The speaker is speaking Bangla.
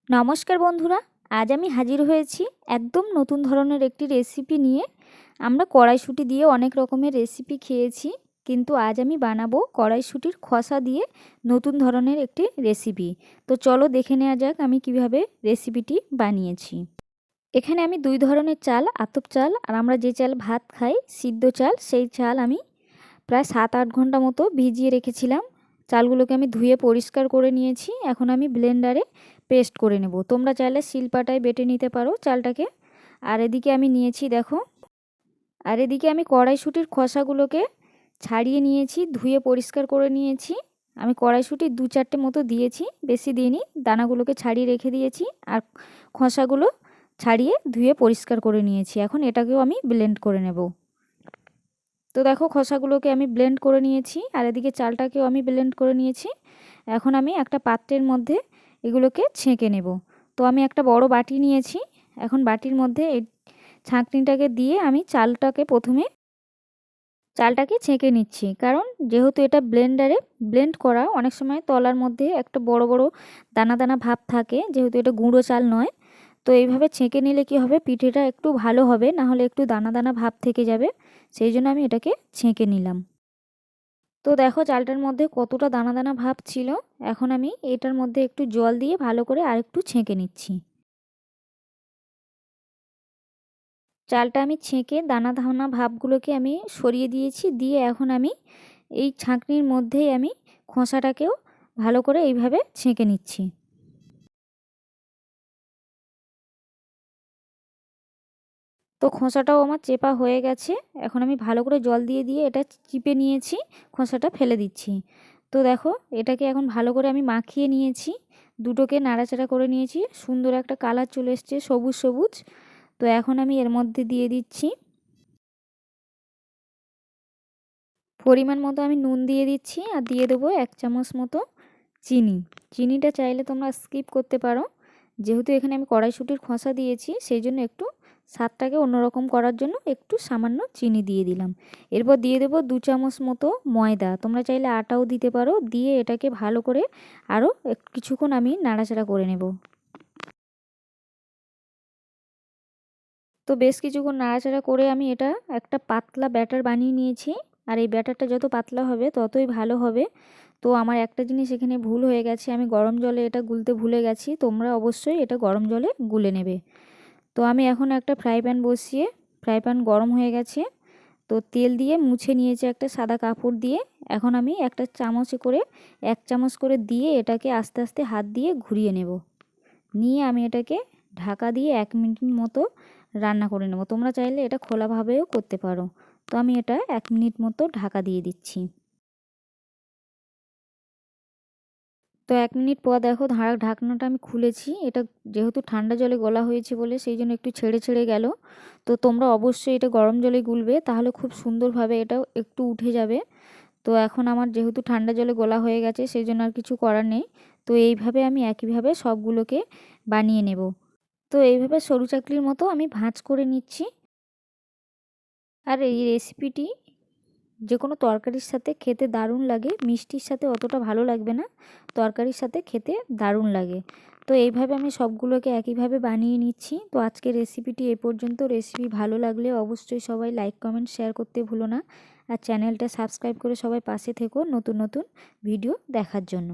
নমস্কার বন্ধুরা, আজ আমি হাজির হয়েছি একদম নতুন ধরনের একটি রেসিপি নিয়ে। আমরা কড়াইশুঁটি দিয়ে অনেক রকমের রেসিপি খেয়েছি, কিন্তু আজ আমি বানাবো কড়াইশুঁটির খোসা দিয়ে নতুন ধরনের একটি রেসিপি। তো চলো দেখে নেওয়া যাক আমি কিভাবে রেসিপিটি বানিয়েছি। এখানে আমি দুই ধরনের চাল, আতপ চাল আর আমরা যে চাল ভাত খাই সিদ্ধ চাল, সেই চাল আমি প্রায় 7-8 ঘন্টা মতো ভিজিয়ে রেখেছিলাম। চালগুলোকে আমি ধুয়ে পরিষ্কার করে নিয়েছি। এখন আমি ব্লেন্ডারে পেস্ট করে নেব। তোমরা চাইলে শিলপাটায় বেটে নিতে পারো চালটাকে। আর এদিকে আমি নিয়েছি দেখো, আর এদিকে আমি কড়াইশুঁটির খোসাগুলোকে ছাড়িয়ে নিয়েছি, ধুয়ে পরিষ্কার করে নিয়েছি। আমি কড়াইশুঁটি 2-4টে মতো দিয়েছি, বেশি দিইনি। দানাগুলোকে ছাড়িয়ে রেখে দিয়েছি আর খোসাগুলো ছাড়িয়ে ধুয়ে পরিষ্কার করে নিয়েছি। এখন এটাকেও আমি ব্লেন্ড করে নেব। তো দেখো খোসাগুলোকে আমি ব্লেন্ড করে নিয়েছি আর এদিকে চালটাকেও আমি ব্লেন্ড করে নিয়েছি। এখন আমি একটা পাত্রের মধ্যে এগুলোকে ছেঁকে নেব। তো আমি একটা বড় বাটি নিয়েছি। এখন বাটির মধ্যে এই ছাঁকনিটাকে দিয়ে আমি চালটাকে ছেঁকে নিচ্ছি, কারণ যেহেতু এটা ব্লেন্ডারে ব্লেন্ড করা, অনেক সময় তলার মধ্যে একটা বড় বড় দানা দানা ভাব থাকে, যেহেতু এটা গুঁড়ো চাল নয়। তো এইভাবে ছেঁকে নিলে কি হবে, পিঠেটা একটু ভালো হবে, না হলে একটু দানা দানা ভাব থেকে যাবে। সেই জন্য আমি এটাকে ছেঁকে নিলাম। তো দেখো চালটার মধ্যে কতটা দানা দানা ভাব ছিল। এখন আমি এটার মধ্যে একটু জল দিয়ে ভালো করে আরেকটু ছেঁকে নিচ্ছি। চালটা আমি ছেঁকে দানা দানা ভাবগুলোকে আমি সরিয়ে দিয়েছি, দিয়ে এখন আমি এই ছাঁকনির মধ্যেই আমি খোসাটাকেও ভালো করে এইভাবে ছেঁকে নিচ্ছি। তো খোসাটাও আমার চেপা হয়ে গেছে। এখন আমি ভালো করে জল দিয়ে দিয়ে এটা চিপে নিয়েছি, খোসাটা ফেলে দিচ্ছি। তো দেখো এটাকে এখন ভালো করে আমি মাখিয়ে নিয়েছি, দুটোকে নাড়াচাড়া করে নিয়েছি, সুন্দর একটা কালার চলে এসছে সবুজ সবুজ। তো এখন আমি এর মধ্যে দিয়ে দিচ্ছি পরিমাণ মতো আমি নুন দিয়ে দিচ্ছি, আর দিয়ে দেবো 1 চামচ মতো চিনি। চিনিটা চাইলে তোমরা স্কিপ করতে পারো, যেহেতু এখানে আমি কড়াইশুঁটির খোসা দিয়েছি সেই জন্য একটু স্বাদটাকে অন্যরকম করার জন্য একটু সামান্য চিনি দিয়ে দিলাম। এরপর দিয়ে দেবো 2 চামচ মতো ময়দা, তোমরা চাইলে আটাও দিতে পারো। দিয়ে এটাকে ভালো করে আরও কিছুক্ষণ আমি নাড়াচাড়া করে নেব। তো বেশ কিছুক্ষণ নাড়াচাড়া করে আমি এটা একটা পাতলা ব্যাটার বানিয়ে নিয়েছি। আর এই ব্যাটারটা যত পাতলা হবে ততই ভালো হবে। তো আমার একটা জিনিস এখানে ভুল হয়ে গেছে, আমি গরম জলে এটা গুলতে ভুলে গেছি। তোমরা অবশ্যই এটা গরম জলে গুলে নেবে। তো আমি এখন একটা ফ্রাই প্যান বসিয়ে, ফ্রাই প্যান গরম হয়ে গেছে, তো তেল দিয়ে মুছে নিয়েছি একটা সাদা কাপড় দিয়ে। এখন আমি একটা চামচে করে 1 চামচ করে দিয়ে এটাকে আস্তে আস্তে হাত দিয়ে ঘুরিয়ে নেব। নিয়ে আমি এটাকে ঢাকা দিয়ে 1 মিনিট মতো রান্না করে নেব। তোমরা চাইলে এটা খোলাভাবেও করতে পারো। তো আমি এটা 1 মিনিট মতো ঢাকা দিয়ে দিচ্ছি। তো 1 মিনিট পর দেখো ঢাকনাটা আমি খুলেছি। এটা যেহেতু ঠান্ডা জলে গলা হয়েছে বলে সেই জন্য একটু ছেড়ে ছেড়ে গেল। তো তোমরা অবশ্যই এটা গরম জলে গুলবে, তাহলে খুব সুন্দরভাবে এটাও একটু উঠে যাবে। তো এখন আমার যেহেতু ঠান্ডা জলে গোলা হয়ে গেছে সেই জন্য আর কিছু করার নেই। তো এইভাবে আমি একইভাবে সবগুলোকে বানিয়ে নেব। তো এইভাবে সরু চাকলির মতো আমি ভাঁজ করে নিচ্ছি। আর এই রেসিপিটি যে কোনো তরকারির সাথে খেতে দারুণ লাগে, মিষ্টির সাথে অতটা ভালো লাগবে না, তরকারির সাথে খেতে দারুণ লাগে। তো এইভাবে আমি সবগুলোকে একইভাবে বানিয়ে নিচ্ছি। তো আজকের রেসিপিটি এ পর্যন্ত। রেসিপি ভালো লাগলে অবশ্যই সবাই লাইক কমেন্ট শেয়ার করতে ভুলো না। আর চ্যানেলটা সাবস্ক্রাইব করে সবাই পাশে থেকো নতুন নতুন ভিডিও দেখার জন্য।